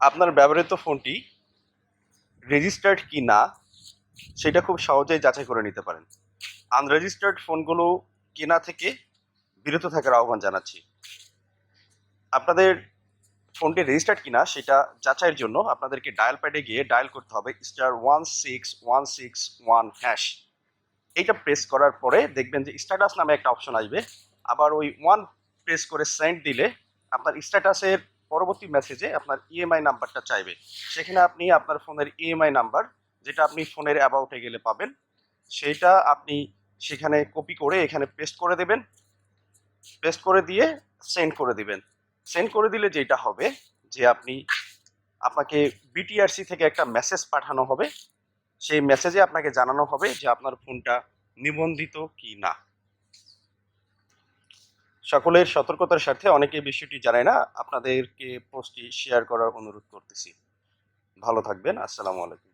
আপনার ব্যবহৃত ফোনটি রেজিস্টার্ড কি না সেটা খুব সহজেই যাচাই করে নিতে পারেন। আনরেজিস্টার্ড ফোনগুলো কেনা থেকে বিরত থাকার আহ্বান জানাচ্ছি। আপনাদের ফোনটি রেজিস্টার্ড কিনা সেটা যাচাইয়ের জন্য আপনাদেরকে ডায়াল প্যাডে গিয়ে ডায়াল করতে হবে *16161#। এইটা প্রেস করার পরে দেখবেন যে স্ট্যাটাস নামে একটা অপশন আসবে। আবার ওই ওয়ান প্রেস করে সেন্ড দিলে আপনার স্ট্যাটাসের পরবর্তী মেসেজে আপনার ইএমআই নাম্বারটা চাইবে। সেখানে আপনি আপনার ফোনের ইএমআই নাম্বার, যেটা আপনি ফোনের অ্যাবাউটে গেলে পাবেন, সেইটা আপনি সেখানে কপি করে এখানে পেস্ট করে দেবেন। পেস্ট করে দিয়ে সেন্ড করে দিবেন। সেন্ড করে দিলে যেটা হবে যে আপনাকে বিটিআরসি থেকে একটা মেসেজ পাঠানো হবে। সেই মেসেজে আপনাকে জানানো হবে যে আপনার ফোনটা নিবন্ধিত কি না। সকলের সতর্কতার স্বার্থে অনেকে বিষয়টি জানে না, আপনাদেরকে পোস্টটি শেয়ার করার অনুরোধ করতেছি। ভালো থাকবেন। আসসালামু আলাইকুম।